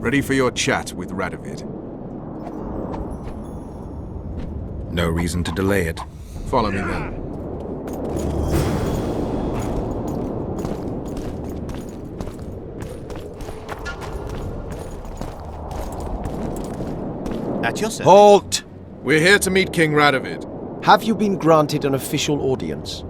Ready for your chat with Radovid. No reason to delay it. Follow me then. At your service. Halt! We're here to meet King Radovid. Have you been granted an official audience?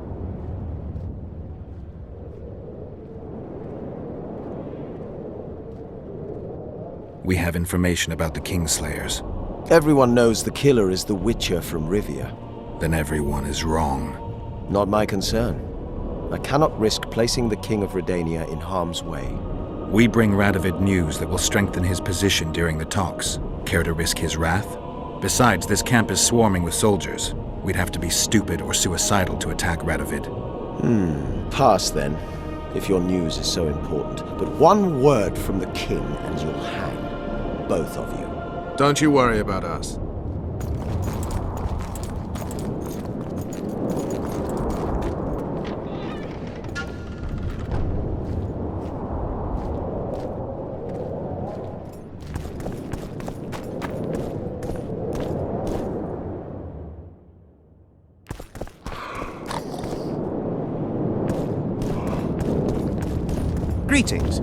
We have information about the Kingslayers. Everyone knows the killer is the Witcher from Rivia. Then everyone is wrong. Not my concern. I cannot risk placing the King of Redania in harm's way. We bring Radovid news that will strengthen his position during the talks. Care to risk his wrath? Besides, this camp is swarming with soldiers. We'd have to be stupid or suicidal to attack Radovid. Pass then, if your news is so important. But one word from the King and you'll hang. Both of you. Don't you worry about us. Greetings.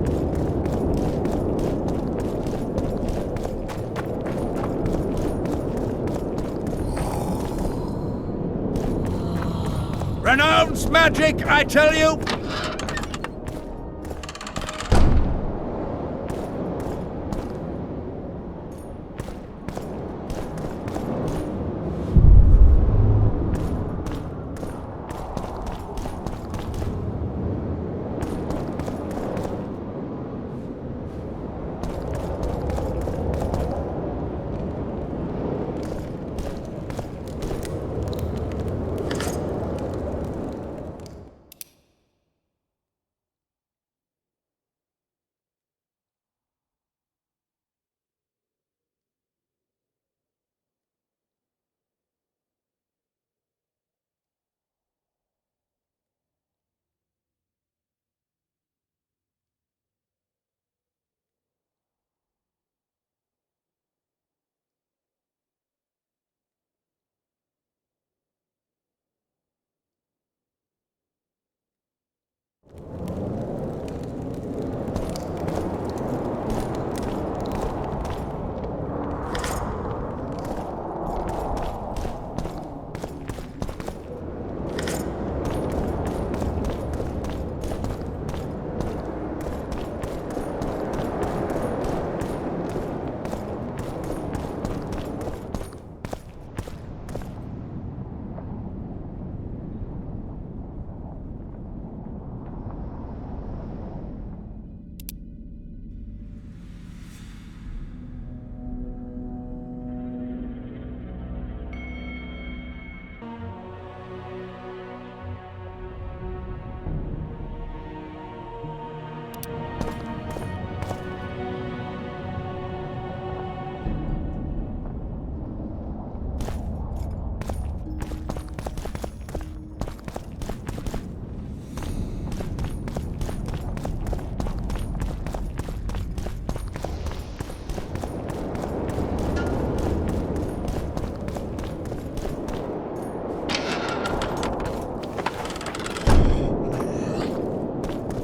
Renounce magic, I tell you!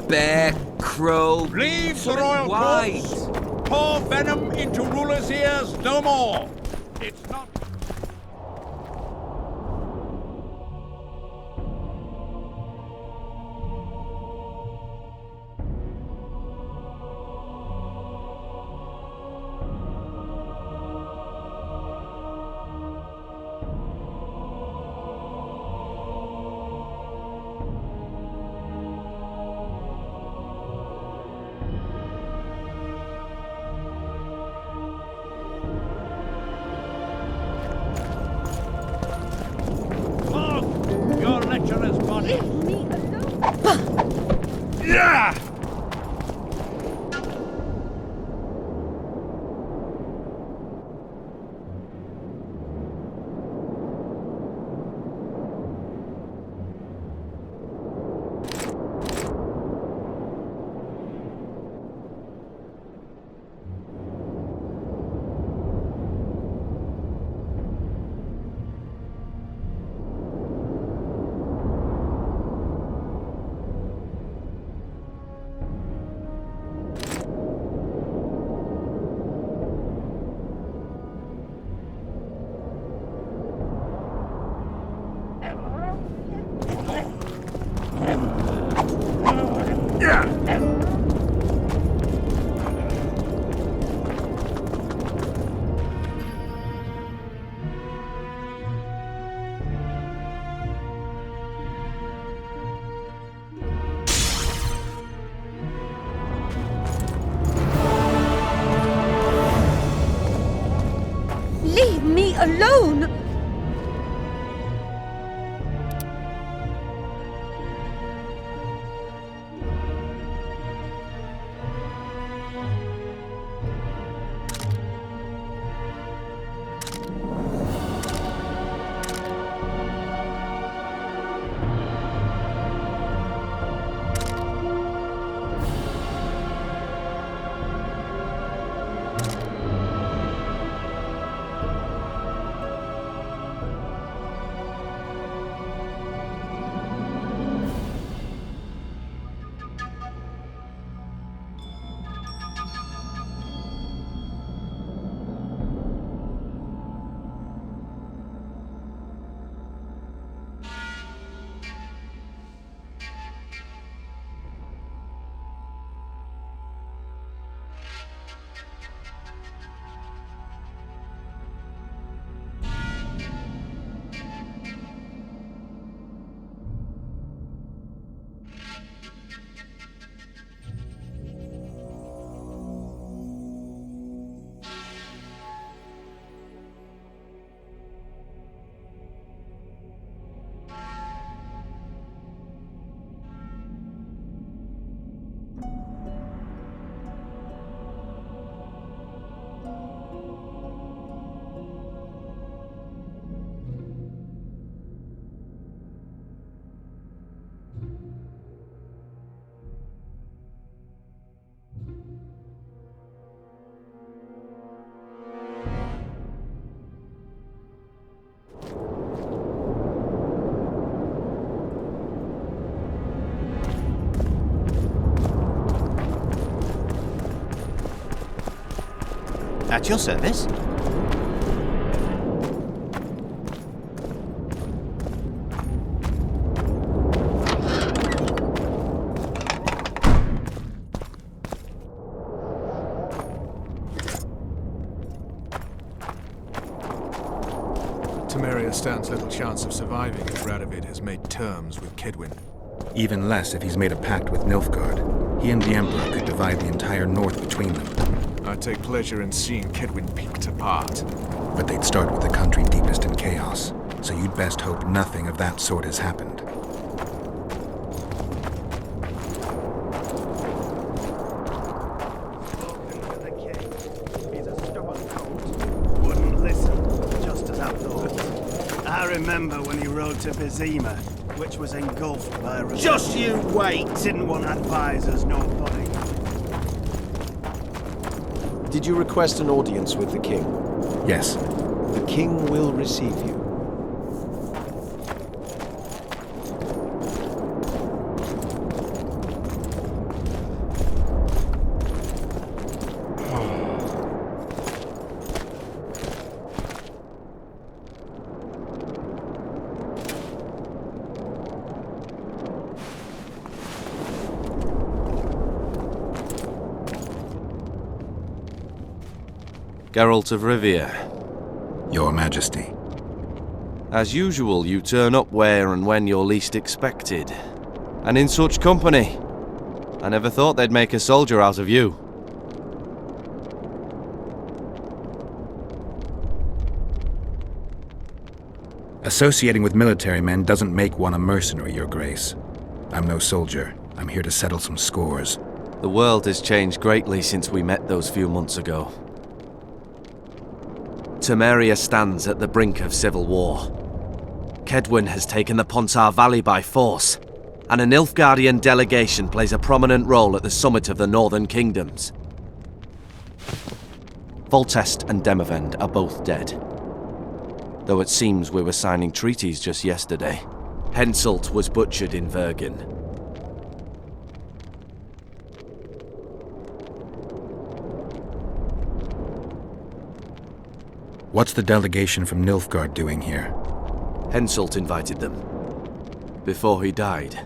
Bear, crow, Leave the royal wide. corpse! Pour venom into rulers' ears no more! It's not... Your lecturer's body! Yeah! alone! At your service. Temeria stands little chance of surviving if Radovid has made terms with Kedwin. Even less if he's made a pact with Nilfgaard. He and the Emperor could divide the entire north between them. I take pleasure in seeing Kedwin picked apart. But they'd start with the country deepest in chaos, so you'd best hope nothing of that sort has happened. Wouldn't listen, just as I thought. I remember when he rode to Vizima, which was engulfed by a... Just you wait! Didn't want advisors, nobody. Did you request an audience with the king? Yes. The king will receive you. Geralt of Rivia. Your Majesty. As usual, you turn up where and when you're least expected. And in such company. I never thought they'd make a soldier out of you. Associating with military men doesn't make one a mercenary, Your Grace. I'm no soldier. I'm here to settle some scores. The world has changed greatly since we met those few months ago. Temeria stands at the brink of civil war. Kedwin has taken the Pontar Valley by force, and a Nilfgaardian delegation plays a prominent role at the summit of the Northern Kingdoms. Foltest and Demavend are both dead, though it seems we were signing treaties just yesterday. Henselt was butchered in Vergen. What's the delegation from Nilfgaard doing here? Henselt invited them. Before he died.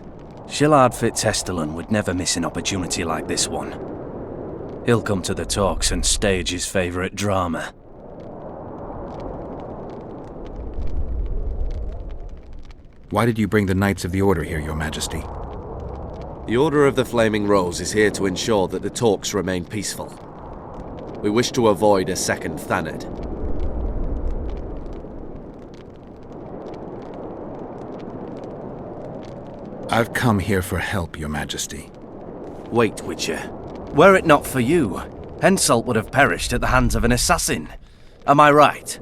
Shillard Fitzhestelan would never miss an opportunity like this one. He'll come to the talks and stage his favourite drama. Why did you bring the Knights of the Order here, Your Majesty? The Order of the Flaming Rose is here to ensure that the talks remain peaceful. We wish to avoid a second Thanedd. I've come here for help, Your Majesty. Wait, Witcher. Were it not for you, Henselt would have perished at the hands of an assassin. Am I right?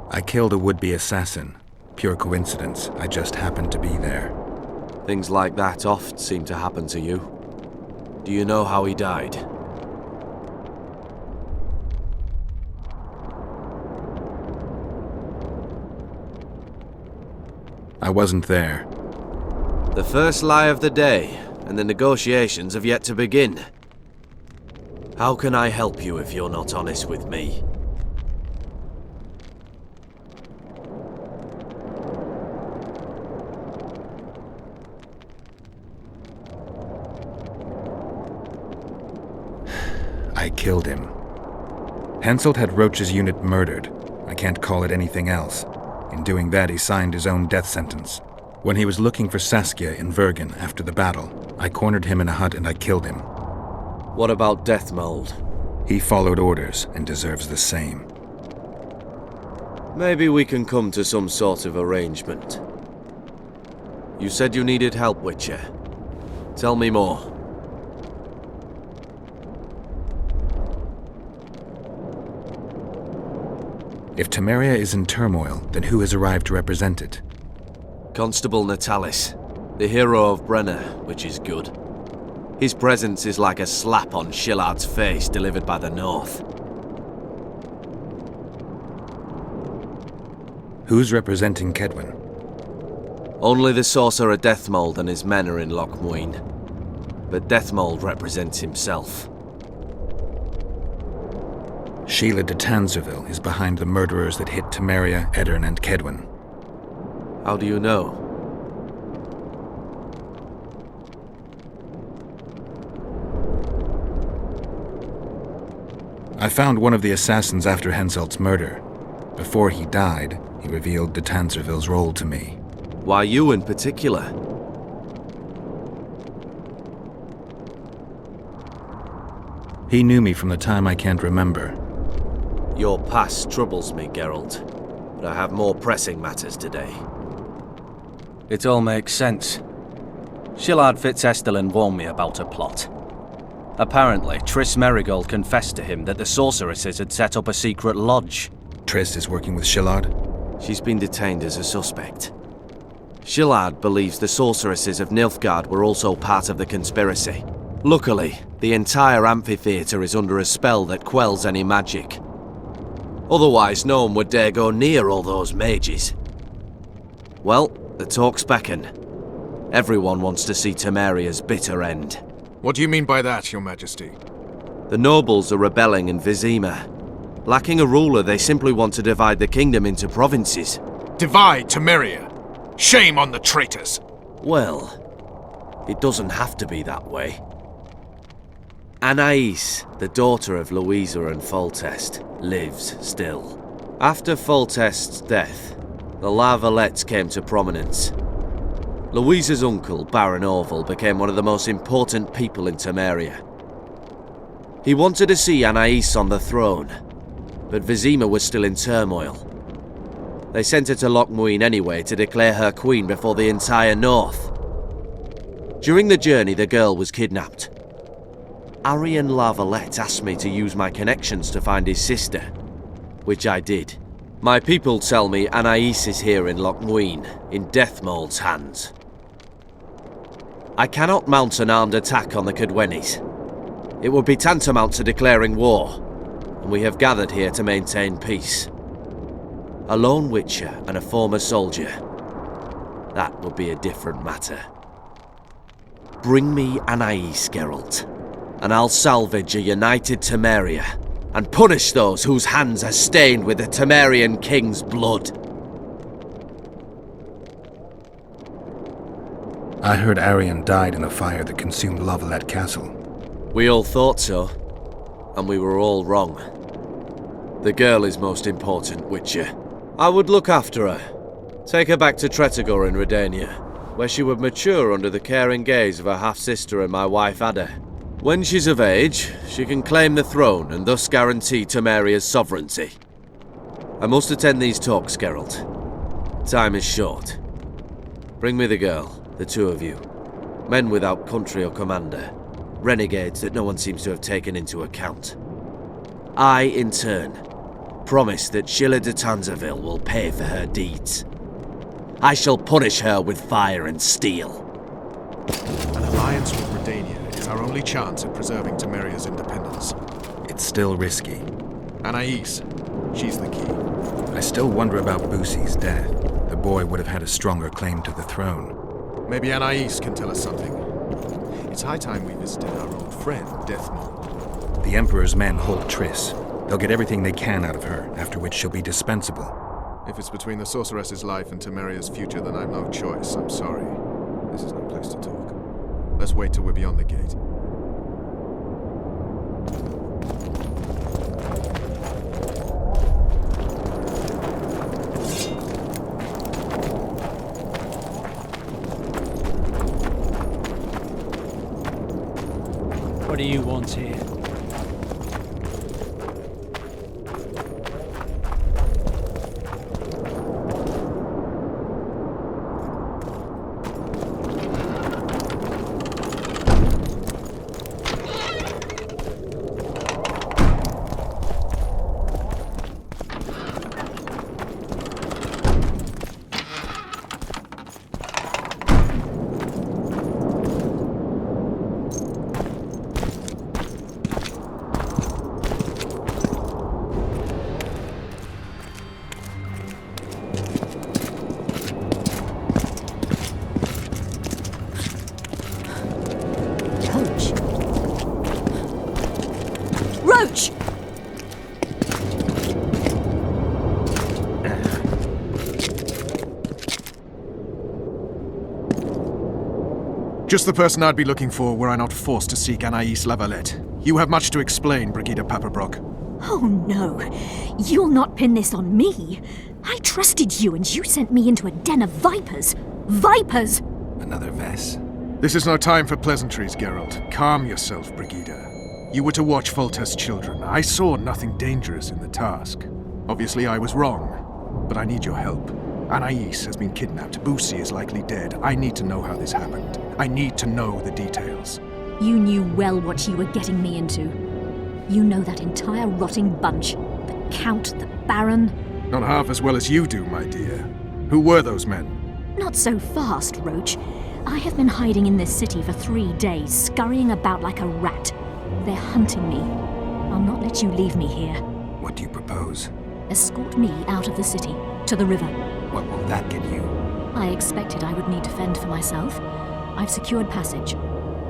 I killed a would-be assassin. Pure coincidence. I just happened to be there. Things like that oft seem to happen to you. Do you know how he died? I wasn't there. The first lie of the day, and the negotiations have yet to begin. How can I help you if you're not honest with me? I killed him. Henselt had Roach's unit murdered. I can't call it anything else. In doing that, he signed his own death sentence. When he was looking for Saskia in Vergen after the battle, I cornered him in a hut and I killed him. What about Deathmold? He followed orders and deserves the same. Maybe we can come to some sort of arrangement. You said you needed help, Witcher. Tell me more. If Temeria is in turmoil, then who has arrived to represent it? Constable Natalis, the hero of Brenner, which is good. His presence is like a slap on Shillard's face delivered by the North. Who's representing Kedwen? Only the sorcerer Deathmold and his men are in Lochmuin. But Deathmold represents himself. Sheila de Tanzerville is behind the murderers that hit Temeria, Eddern, and Kedwen. How do you know? I found one of the assassins after Henselt's murder. Before he died, he revealed de Tanzerville's role to me. Why you in particular? He knew me from the time I can't remember. Your past troubles me, Geralt, but I have more pressing matters today. It all makes sense. Shillard Fitzestelin warned me about a plot. Apparently, Triss Merigold confessed to him that the sorceresses had set up a secret lodge. Triss is working with Shillard? She's been detained as a suspect. Shillard believes the sorceresses of Nilfgaard were also part of the conspiracy. Luckily, the entire amphitheatre is under a spell that quells any magic. Otherwise, no one would dare go near all those mages. Well, the talks beckon. Everyone wants to see Temeria's bitter end. What do you mean by that, Your Majesty? The nobles are rebelling in Vizima. Lacking a ruler, they simply want to divide the kingdom into provinces. Divide Temeria! Shame on the traitors! Well, it doesn't have to be that way. Anais, the daughter of Louisa and Foltest, lives still. After Foltest's death, the La Valettes came to prominence. Louisa's uncle, Baron Orville, became one of the most important people in Temeria. He wanted to see Anais on the throne, but Vizima was still in turmoil. They sent her to Lochmuin anyway to declare her queen before the entire north. During the journey, the girl was kidnapped. Arian La Valette asked me to use my connections to find his sister, which I did. My people tell me Anais is here in Lochmuin, in Deathmold's hands. I cannot mount an armed attack on the Kedwenis. It would be tantamount to declaring war, and we have gathered here to maintain peace. A lone witcher and a former soldier. That would be a different matter. Bring me Anais, Geralt, and I'll salvage a united Temeria, and punish those whose hands are stained with the Temerian king's blood. I heard Arian died in the fire that consumed La Valette Castle. We all thought so, and we were all wrong. The girl is most important, Witcher. I would look after her. Take her back to Tretogor in Redania. where she would mature under the caring gaze of her half-sister and my wife Ada. When she's of age, she can claim the throne and thus guarantee Temeria's sovereignty. I must attend these talks, Geralt. Time is short. Bring me the girl, the two of you. Men without country or commander. Renegades that no one seems to have taken into account. I, in turn, promise that Sheila de Tanzaville will pay for her deeds. I shall punish her with fire and steel. An alliance with Redania is our only chance at preserving Temeria's independence. It's still risky. Anais, she's the key. I still wonder about Boosie's death. The boy would have had a stronger claim to the throne. Maybe Anais can tell us something. It's high time we visited our old friend, Deathmold. The Emperor's men hold Triss. They'll get everything they can out of her, after which she'll be dispensable. If it's between the sorceress's life and Temeria's future, then I've no choice. I'm sorry. This is no place to talk. Let's wait till we're beyond the gate. What do you want here? Roach! Just the person I'd be looking for were I not forced to seek Anais Lavalette. You have much to explain, Brigida Paperbrock. Oh no, you'll not pin this on me. I trusted you and you sent me into a den of vipers. Vipers! Another Vess? This is no time for pleasantries, Geralt. Calm yourself, Brigida. You were to watch Foltest's children. I saw nothing dangerous in the task. Obviously I was wrong, but I need your help. Anais has been kidnapped. Boosie is likely dead. I need to know how this happened. I need to know the details. You knew well what you were getting me into. You know that entire rotting bunch. The Count, the Baron. Not half as well as you do, my dear. Who were those men? Not so fast, Roach. I have been hiding in this city for 3 days, scurrying about like a rat. They're hunting me. I'll not let you leave me here. What do you propose? Escort me out of the city, to the river. What will that get you? I expected I would need to fend for myself. I've secured passage.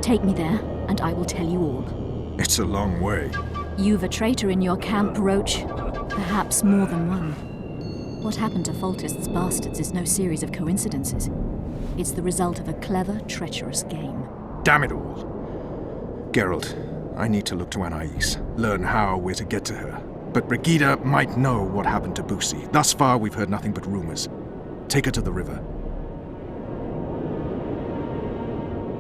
Take me there, and I will tell you all. It's a long way. You've a traitor in your camp, Roach. Perhaps more than one. What happened to Foltest's bastards is no series of coincidences. It's the result of a clever, treacherous game. Damn it all. Geralt, I need to look to Anais, learn how we're to get to her. But Brigida might know what happened to Boosie. Thus far, we've heard nothing but rumors. Take her to the river.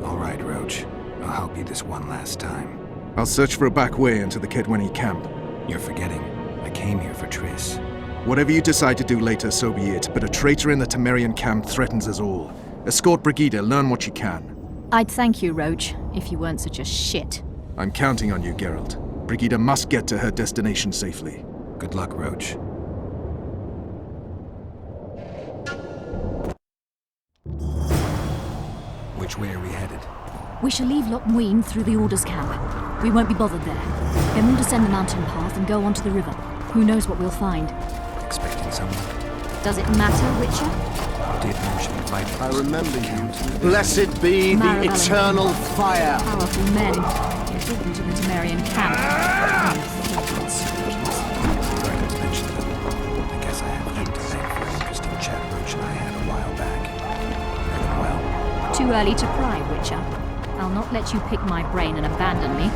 All right, Roach. I'll help you this one last time. I'll search for a back way into the Kedweni camp. You're forgetting. I came here for Triss. Whatever you decide to do later, so be it. But a traitor in the Temerian camp threatens us all. Escort Brigida, learn what you can. I'd thank you, Roach, if you weren't such a shit. I'm counting on you, Geralt. Brigida must get to her destination safely. Good luck, Roach. Which way are we headed? We shall leave Loch Muin through the Order's camp. We won't be bothered there. Then we'll descend the mountain path and go onto the river. Who knows what we'll find? Expecting someone? Does it matter, Witcher? You did mention vipers. I remember you. Blessed be the Marabella eternal fire. Powerful men. Important to the Temerian camp. Dragons mentioned them. I guess I have them to thank for an interesting chat Roach and I had a while back. Know them well. Too early to pry, Witcher. I'll not let you pick my brain and abandon me.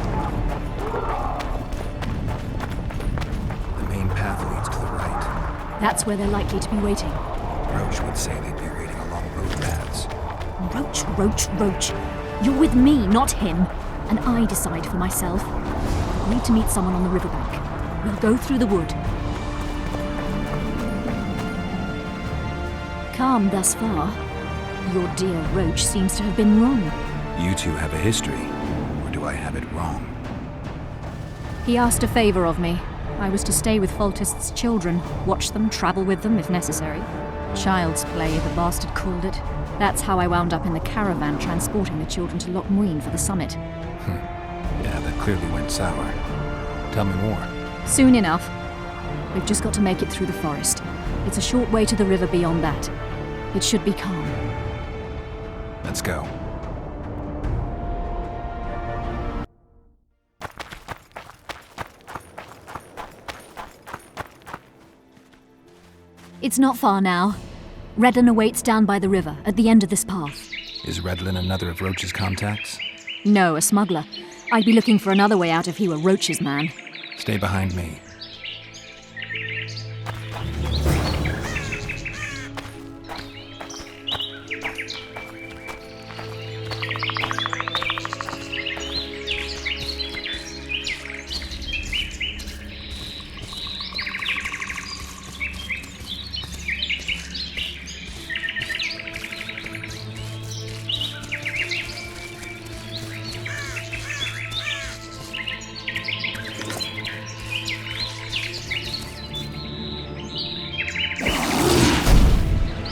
The main path leads to the right. That's where they're likely to be waiting. Roach would say they'd be waiting along both paths. Roach, Roach, Roach. You're with me, not him. And I decide for myself. I've agreed to meet someone on the riverbank. We'll go through the wood. Calm thus far. Your dear Roach seems to have been wrong. You two have a history, or do I have it wrong? He asked a favor of me. I was to stay with Foltest's children, watch them, travel with them if necessary. Child's play, the bastard called it. That's how I wound up in the caravan transporting the children to Loch Muin for the summit. Yeah, that clearly went sour. Tell me more. Soon enough. We've just got to make it through the forest. It's a short way to the river beyond that. It should be calm. Let's go. It's not far now. Redlin awaits down by the river, at the end of this path. Is Redlin another of Roach's contacts? No, a smuggler. I'd be looking for another way out if he were Roach's man. Stay behind me.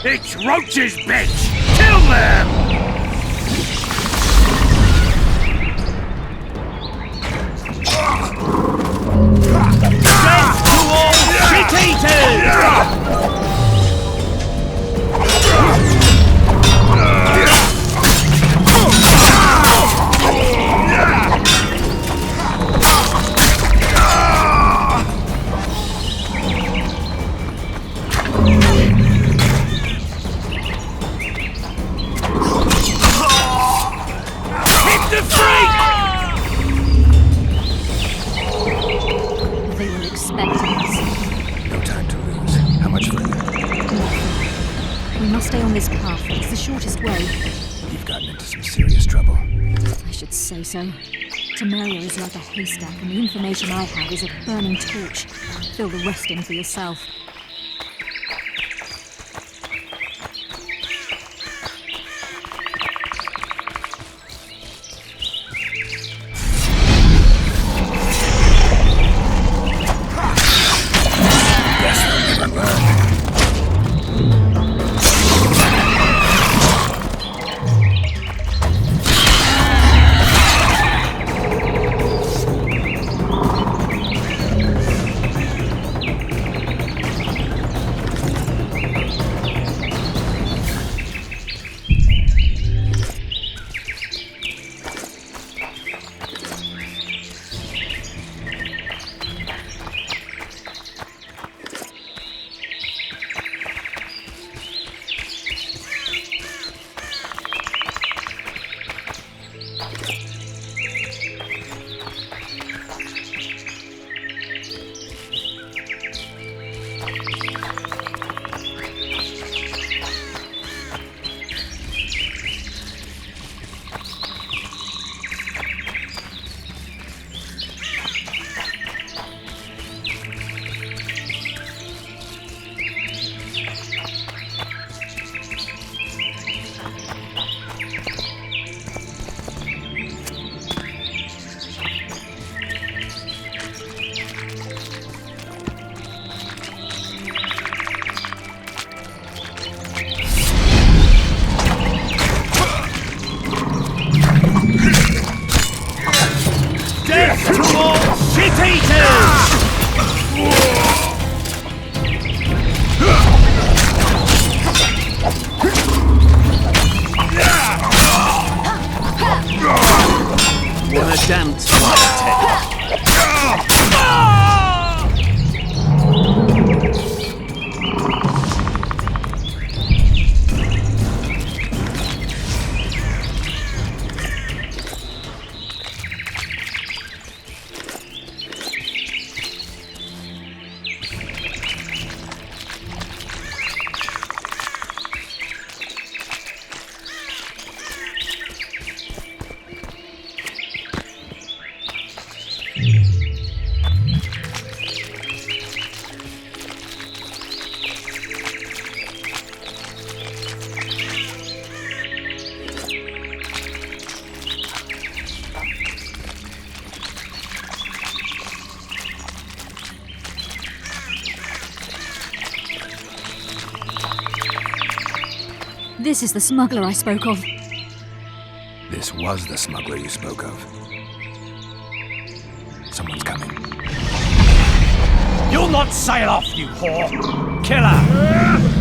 It's Roach's bitch! Kill them! Death to all shit-eaters! They were expecting us. No time to lose. How much further? We must stay on this path. It's the shortest way. You've gotten into some serious trouble. I should say so. Temeria is like a haystack, and the information I have is a burning torch. Fill the rest in for yourself. This is the smuggler I spoke of. This was the smuggler you spoke of. Someone's coming. You'll not sail off, you whore! Kill her!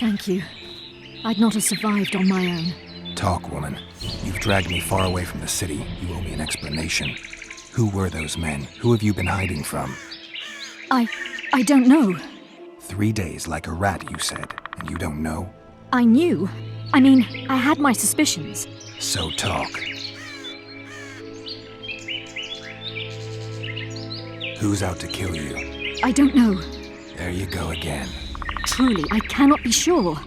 Thank you. I'd not have survived on my own. Talk, woman. You've dragged me far away from the city. You owe me an explanation. Who were those men? Who have you been hiding from? I don't know. 3 days like a rat, you said, and you don't know? I knew. I mean, I had my suspicions. So talk. Who's out to kill you? I don't know. There you go again. Truly, I cannot be sure.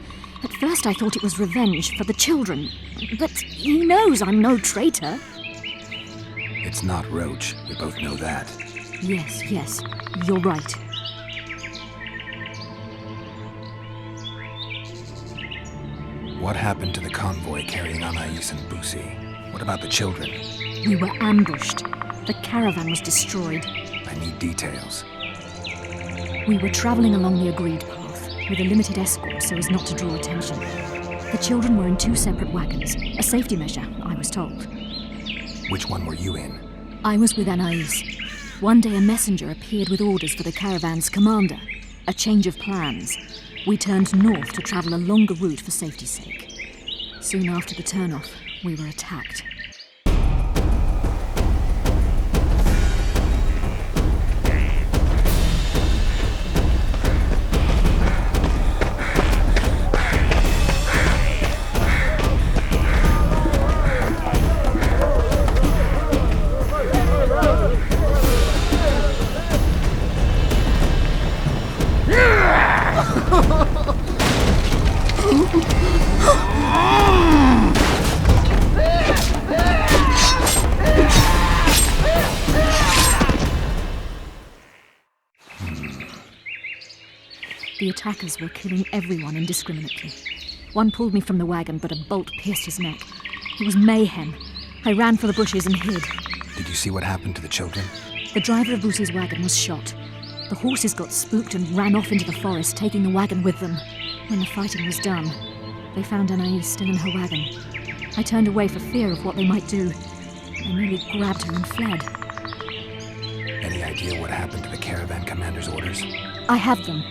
At first I thought it was revenge for the children. But he knows I'm no traitor. It's not Roach. We both know that. Yes, you're right. What happened to the convoy carrying Anais and Busi? What about the children? We were ambushed. The caravan was destroyed. I need details. We were traveling along the agreed path, with a limited escort so as not to draw attention. The children were in 2 separate wagons, a safety measure, I was told. Which one were you in? I was with Anais. One day a messenger appeared with orders for the caravan's commander. A change of plans. We turned north to travel a longer route for safety's sake. Soon after the turnoff, we were attacked. The attackers were killing everyone indiscriminately. One pulled me from the wagon, but a bolt pierced his neck. It was mayhem. I ran for the bushes and hid. Did you see what happened to the children? The driver of Busi's wagon was shot. The horses got spooked and ran off into the forest, taking the wagon with them. When the fighting was done, they found Anais still in her wagon. I turned away for fear of what they might do. They nearly grabbed her and fled. Any idea what happened to the caravan commander's orders? I have them.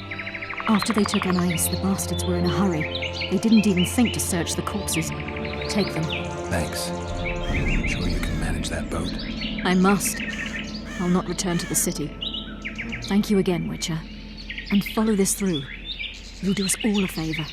After they took Anais, the bastards were in a hurry. They didn't even think to search the corpses. Take them. Thanks. Sure you can manage that boat? I must. I'll not return to the city. Thank you again, Witcher. And follow this through. You'll do us all a favor.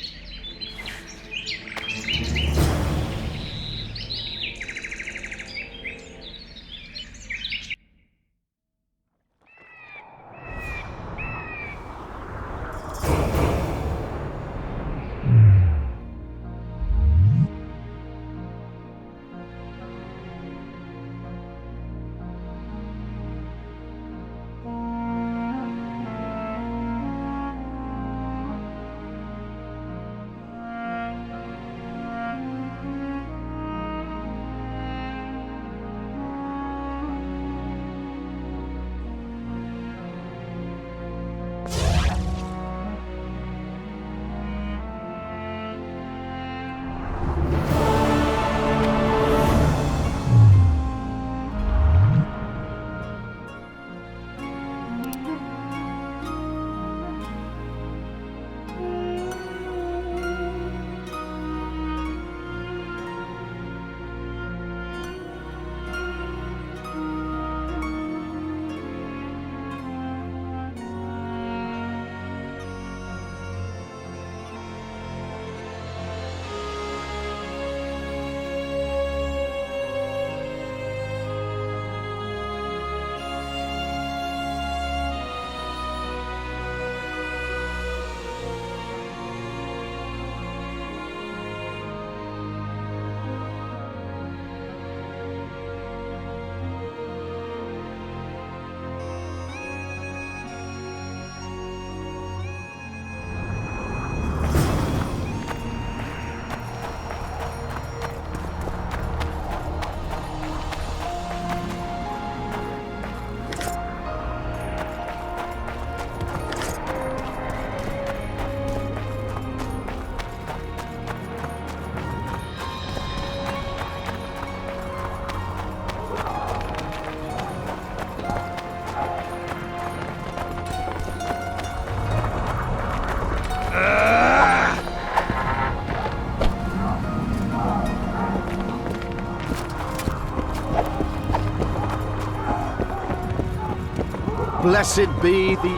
Blessed be the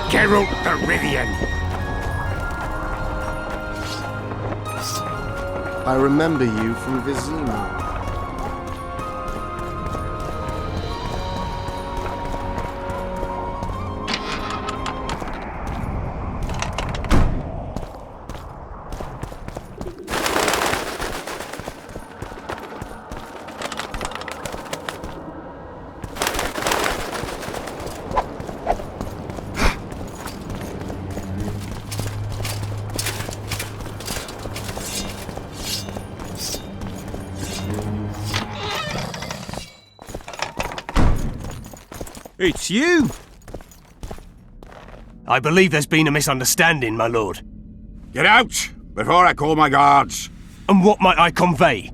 Geralt the Rivian! I remember you from Vizima. It's you! I believe there's been a misunderstanding, my lord. Get out, before I call my guards. And what might I convey?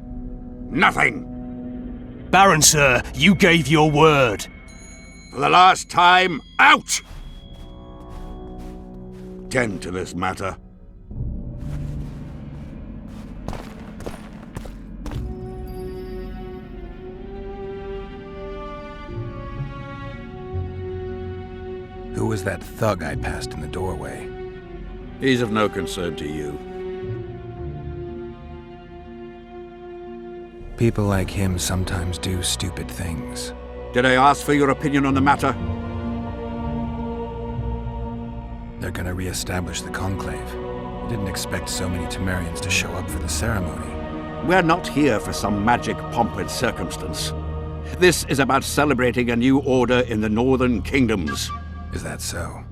Nothing. Baron, sir, you gave your word. For the last time, out! Tend to this matter. Who was that thug I passed in the doorway? He's of no concern to you. People like him sometimes do stupid things. Did I ask for your opinion on the matter? They're gonna re-establish the Conclave. I didn't expect so many Temerians to show up for the ceremony. We're not here for some magic pomp and circumstance. This is about celebrating a new order in the Northern Kingdoms. Is that so?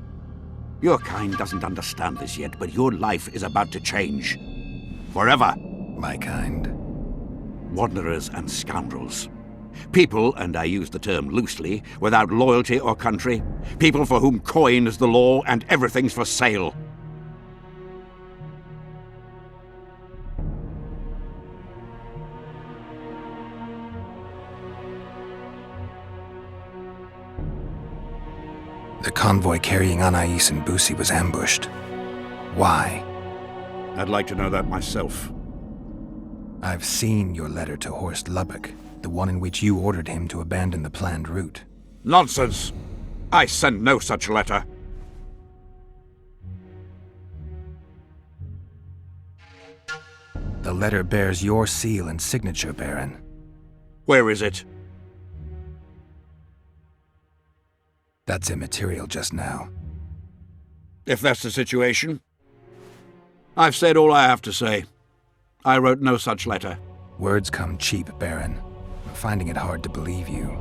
Your kind doesn't understand this yet, but your life is about to change. Forever. My kind. Wanderers and scoundrels. People, and I use the term loosely, without loyalty or country. People for whom coin is the law and everything's for sale. The convoy carrying Anais and Busi was ambushed. Why? I'd like to know that myself. I've seen your letter to Horst Lubbock, the one in which you ordered him to abandon the planned route. Nonsense! I sent no such letter. The letter bears your seal and signature, Baron. Where is it? That's immaterial just now. If that's the situation, I've said all I have to say. I wrote no such letter. Words come cheap, Baron. I'm finding it hard to believe you.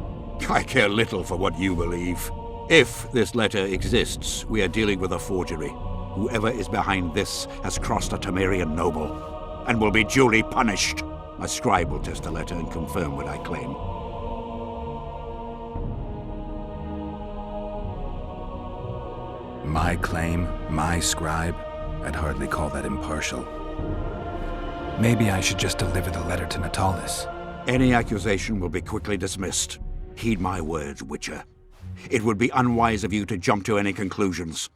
I care little for what you believe. If this letter exists, we are dealing with a forgery. Whoever is behind this has crossed a Temerian noble, and will be duly punished. My scribe will test the letter and confirm what I claim. My claim, my scribe? I'd hardly call that impartial. Maybe I should just deliver the letter to Natalis. Any accusation will be quickly dismissed. Heed my words, Witcher. It would be unwise of you to jump to any conclusions.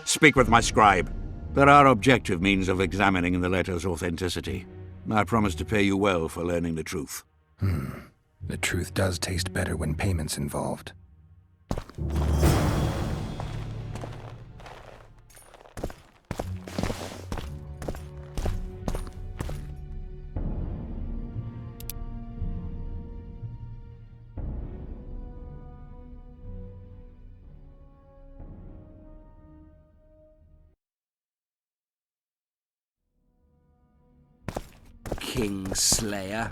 Speak with my scribe. There are objective means of examining the letter's authenticity. I promise to pay you well for learning the truth. The truth does taste better when payment's involved. Kingslayer.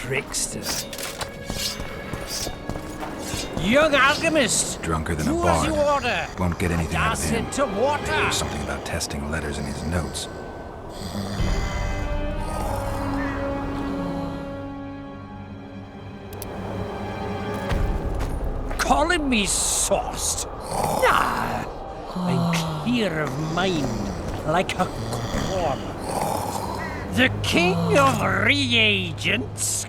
trickster. Young alchemist! Drunker than a Do as you bard. order! Won't get anything out of Dash him. it to water! Maybe there's something about testing letters in his notes. Calling me sauced? Nah, I'm clear of mind, like a corn. The king of reagents.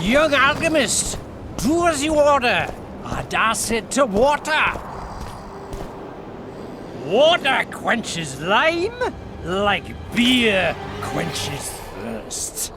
Young alchemist, do as you order. I dash it to water. Water quenches lime, like beer quenches thirst.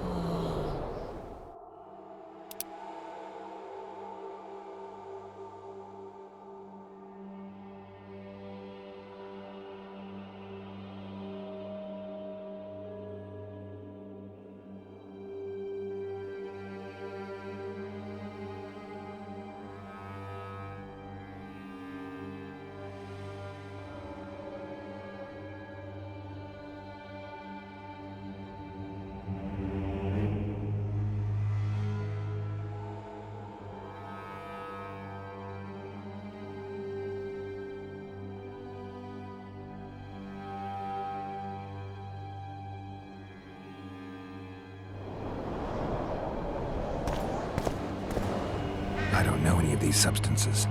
I don't know any of these substances.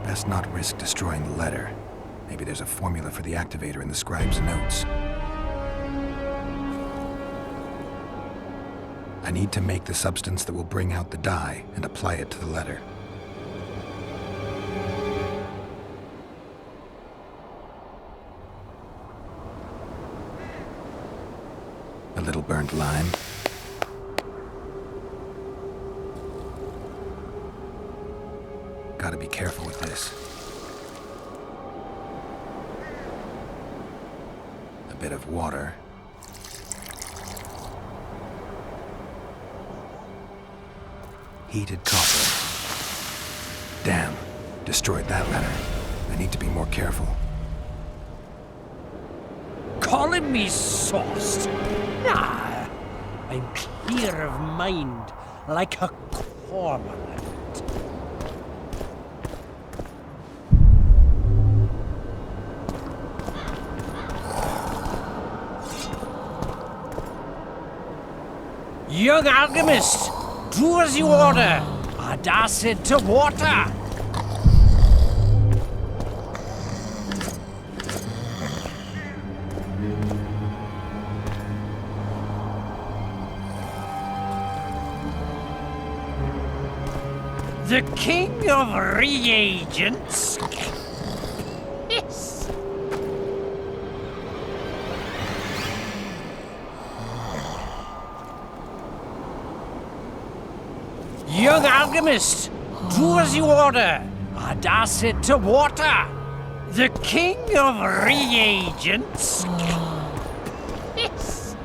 Best not risk destroying the letter. Maybe there's a formula for the activator in the scribe's notes. I need to make the substance that will bring out the dye and apply it to the letter. A little burnt lime. Gotta be careful with this. A bit of water. Heated copper. Damn, destroyed that letter. I need to be more careful. Calling me sauced? Nah, I'm clear of mind, like a cormorant. Young alchemist, do as you order. I dash it to water. The king of reagents. Yes. Young alchemist, do as you order. I dash it to water. The king of reagents. Yes.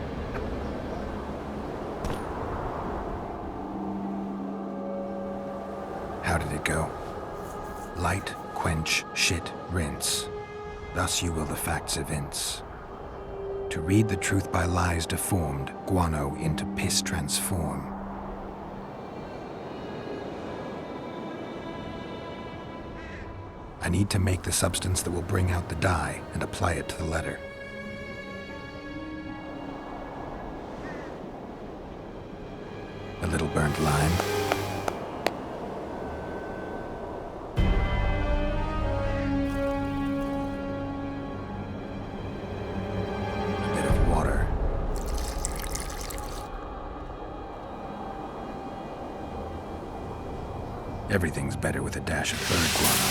How did it go? Light, quench, shit, rinse. Thus you will the facts evince. To read the truth by lies deformed, guano into piss transform. I need to make the substance that will bring out the dye and apply it to the letter. A little burnt lime. A bit of water. Everything's better with a dash of bird guano.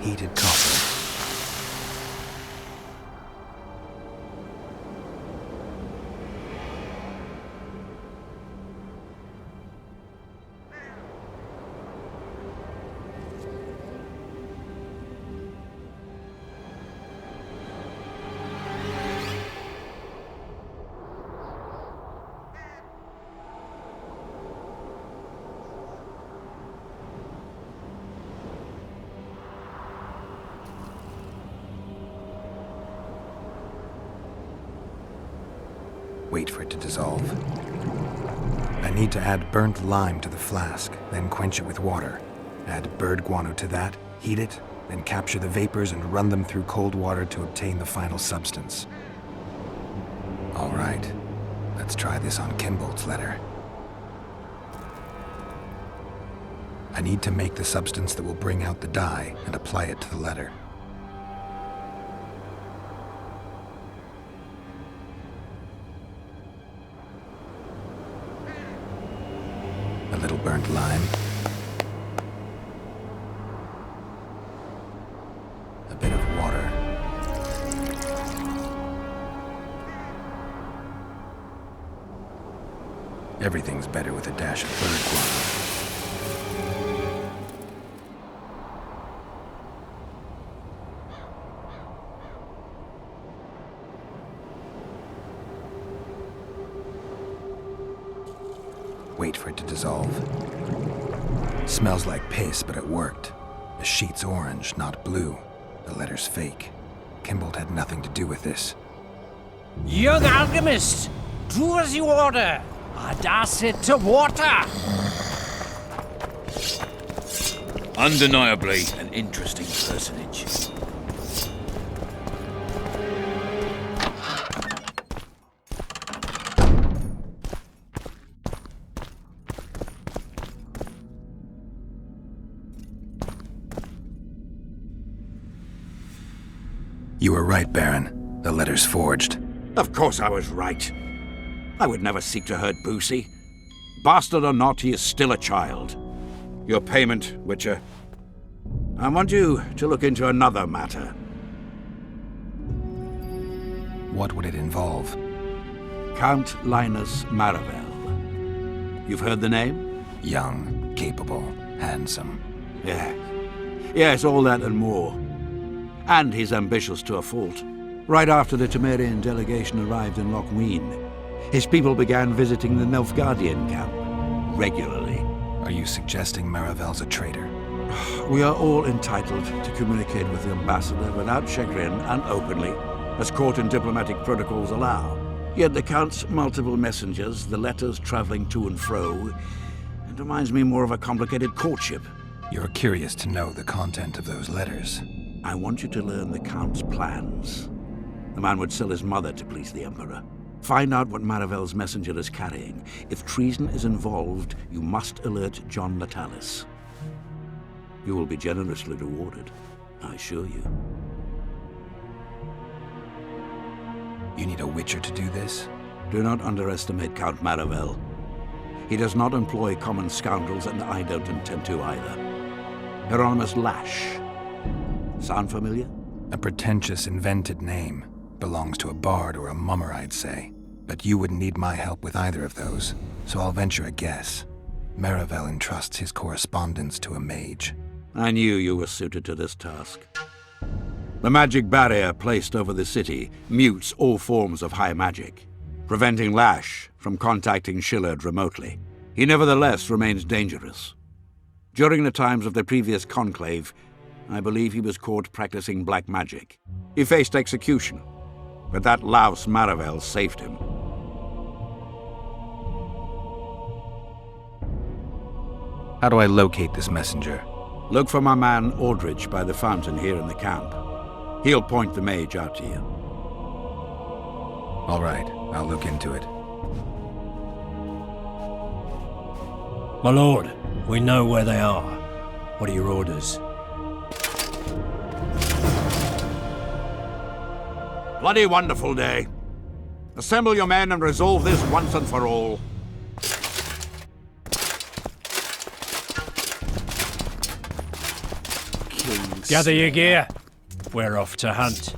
heated copper. Wait for it to dissolve. I need to add burnt lime to the flask, then quench it with water. Add bird guano to that, heat it, then capture the vapors and run them through cold water to obtain the final substance. All right, let's try this on Kimbolt's letter. I need to make the substance that will bring out the dye and apply it to the letter. A little burnt lime. A bit of water. Everything's better with a dash of bird guano. Wait for it to dissolve. Smells like paste, but it worked. The sheet's orange, not blue. The letter's fake. Kimbolt had nothing to do with this. Young alchemist, do as you order. I dash it to water. Undeniably an interesting personage. You were right, Baron. The letter's forged. Of course I was right. I would never seek to hurt Boosie. Bastard or not, he is still a child. Your payment, Witcher. I want you to look into another matter. What would it involve? Count Linus Maravel. You've heard the name? Young, capable, handsome. Yeah. Yes, all that and more. And he's ambitious to a fault. Right after the Temerian delegation arrived in Lochween, his people began visiting the Nilfgaardian camp regularly. Are you suggesting Maravel's a traitor? We are all entitled to communicate with the ambassador without chagrin and openly, as court and diplomatic protocols allow. Yet the Count's multiple messengers, the letters traveling to and fro, it reminds me more of a complicated courtship. You're curious to know the content of those letters. I want you to learn the Count's plans. The man would sell his mother to please the Emperor. Find out what Maravel's messenger is carrying. If treason is involved, you must alert John Latalis. You will be generously rewarded, I assure you. You need a Witcher to do this? Do not underestimate Count Maravel. He does not employ common scoundrels, and I don't intend to either. Hieronymus Lash. Sound familiar? A pretentious, invented name. Belongs to a bard or a mummer, I'd say. But you wouldn't need my help with either of those, so I'll venture a guess. Maravel entrusts his correspondence to a mage. I knew you were suited to this task. The magic barrier placed over the city mutes all forms of high magic, preventing Lash from contacting Shillard remotely. He nevertheless remains dangerous. During the times of the previous conclave, I believe he was caught practicing black magic. He faced execution, but that louse Maravel saved him. How do I locate this messenger? Look for my man Aldrich by the fountain here in the camp. He'll point the mage out to you. All right, I'll look into it. My lord, we know where they are. What are your orders? Bloody wonderful day. Assemble your men and resolve this once and for all. King Gather your gear. We're off to hunt.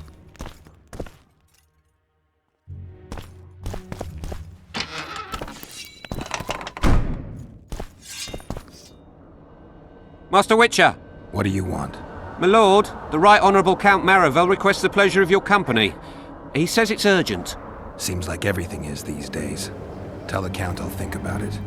Master Witcher! What do you want? My lord, the Right Honourable Count Maravel requests the pleasure of your company. He says it's urgent. Seems like everything is these days. Tell the Count I'll think about it.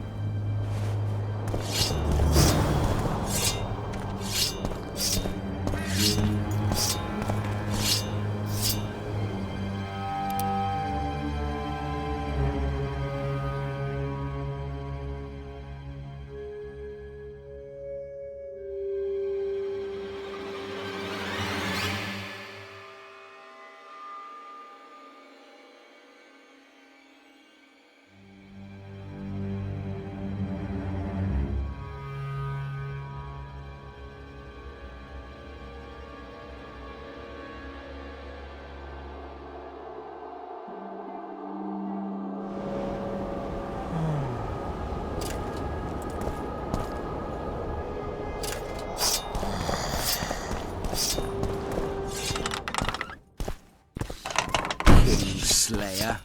Slayer.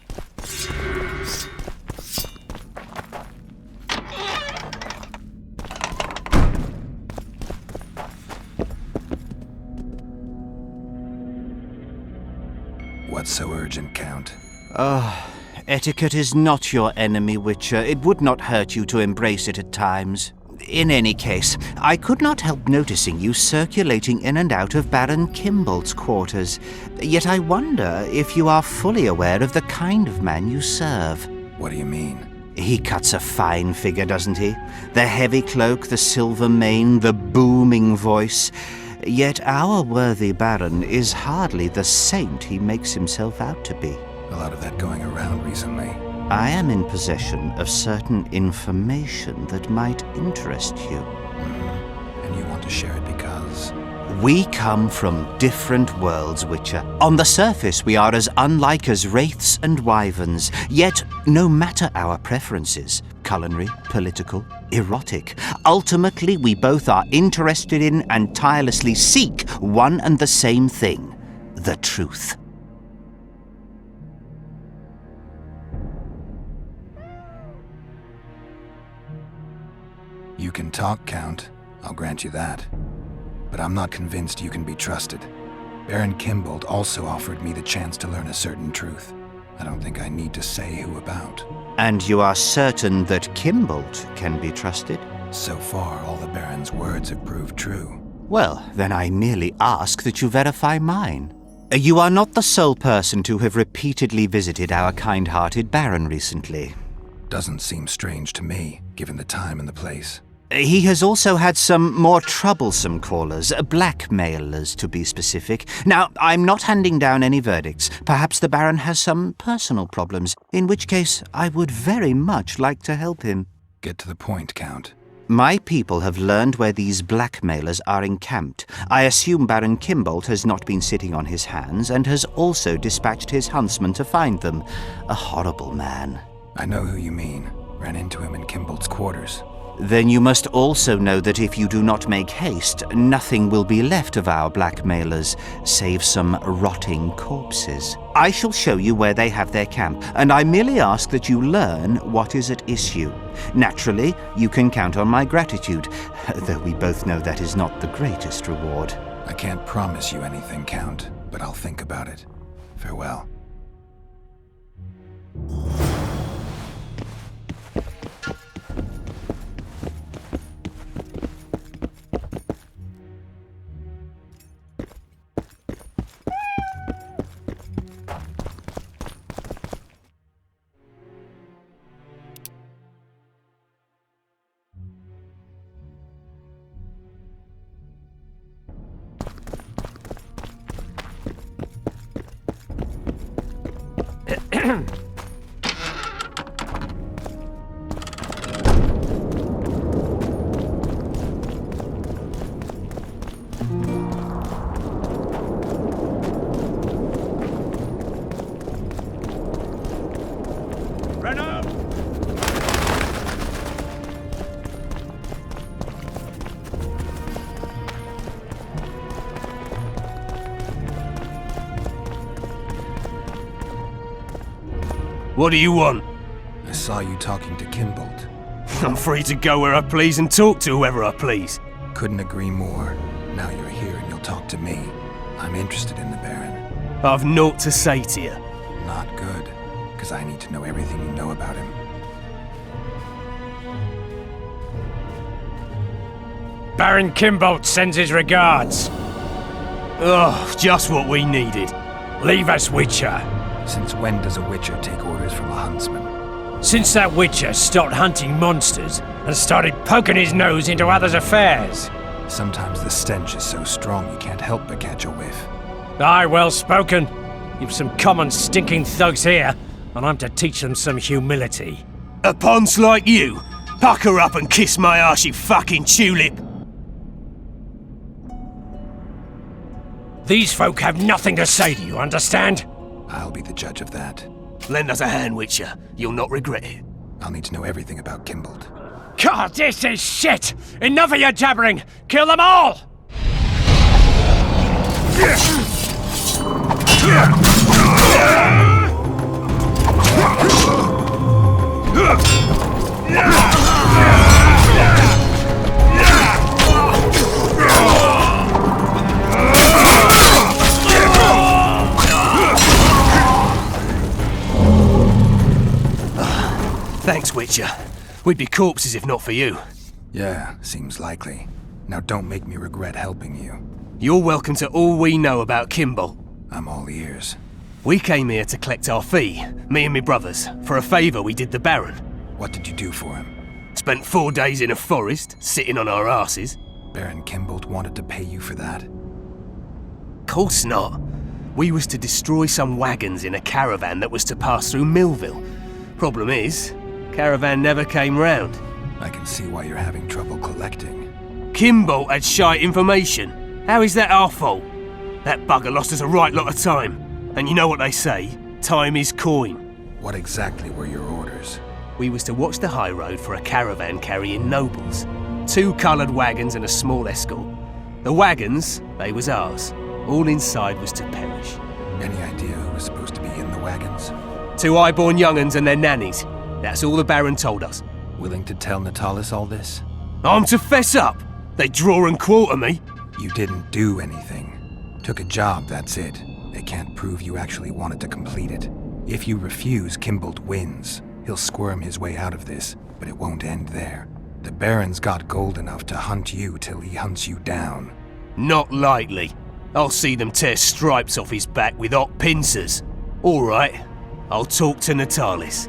What's so urgent, Count? Etiquette is not your enemy, Witcher. It would not hurt you to embrace it at times. In any case, I could not help noticing you circulating in and out of Baron Kimbolt's quarters. Yet I wonder if you are fully aware of the kind of man you serve. What do you mean? He cuts a fine figure, doesn't he? The heavy cloak, the silver mane, the booming voice. Yet our worthy Baron is hardly the saint he makes himself out to be. A lot of that going around recently. I am in possession of certain information that might interest you. And you want to share it because? We come from different worlds, Witcher. On the surface, we are as unlike as wraiths and wyverns. Yet, no matter our preferences, culinary, political, erotic, ultimately we both are interested in and tirelessly seek one and the same thing: the truth. You can talk, Count. I'll grant you that. But I'm not convinced you can be trusted. Baron Kimbolt also offered me the chance to learn a certain truth. I don't think I need to say who about. And you are certain that Kimbolt can be trusted? So far, all the Baron's words have proved true. Well, then I merely ask that you verify mine. You are not the sole person to have repeatedly visited our kind-hearted Baron recently. Doesn't seem strange to me, given the time and the place. He has also had some more troublesome callers, blackmailers to be specific. Now, I'm not handing down any verdicts. Perhaps the Baron has some personal problems, in which case I would very much like to help him. Get to the point, Count. My people have learned where these blackmailers are encamped. I assume Baron Kimbolt has not been sitting on his hands and has also dispatched his huntsman to find them. A horrible man. I know who you mean. Ran into him in Kimbolt's quarters. Then you must also know that if you do not make haste, nothing will be left of our blackmailers, save some rotting corpses. I shall show you where they have their camp, and I merely ask that you learn what is at issue. Naturally, you can count on my gratitude, though we both know that is not the greatest reward. I can't promise you anything, Count, but I'll think about it. Farewell. What do you want? I saw you talking to Kimbolt. I'm free to go where I please and talk to whoever I please. Couldn't agree more. Now you're here and you'll talk to me. I'm interested in the Baron. I've naught to say to you. Not good, because I need to know everything you know about him. Baron Kimbolt sends his regards. Oh, just what we needed. Leave us, Witcher. Since when does a Witcher take orders from a huntsman? Since that Witcher stopped hunting monsters and started poking his nose into others' affairs. Sometimes the stench is so strong you can't help but catch a whiff. Aye, well spoken. You've some common stinking thugs here, and I'm to teach them some humility. A ponce like you? Pucker up and kiss my arse, you fucking tulip! These folk have nothing to say to you, understand? I'll be the judge of that. Lend us a hand, Witcher. You'll not regret it. I'll need to know everything about Kimbolt. God, this is shit! Enough of your jabbering! Kill them all! Thanks, Witcher. We'd be corpses if not for you. Yeah, seems likely. Now don't make me regret helping you. You're welcome to all we know about Kimbolt. I'm all ears. We came here to collect our fee, me and me brothers, for a favour we did the Baron. What did you do for him? Spent 4 days in a forest, sitting on our arses. Baron Kimbolt wanted to pay you for that? Course not. We was to destroy some wagons in a caravan that was to pass through Millville. Problem is, caravan never came round. I can see why you're having trouble collecting. Kimbolt had shite information. How is that our fault? That bugger lost us a right lot of time. And you know what they say, time is coin. What exactly were your orders? We was to watch the high road for a caravan carrying nobles. 2 coloured wagons and a small escort. The wagons, they was ours. All inside was to perish. Any idea who was supposed to be in the wagons? 2 high-born young'uns and their nannies. That's all the Baron told us. Willing to tell Natalis all this? I'm to fess up. They draw and quarter me. You didn't do anything. Took a job, that's it. They can't prove you actually wanted to complete it. If you refuse, Kimbolt wins. He'll squirm his way out of this, but it won't end there. The Baron's got gold enough to hunt you till he hunts you down. Not likely. I'll see them tear stripes off his back with hot pincers. All right, I'll talk to Natalis.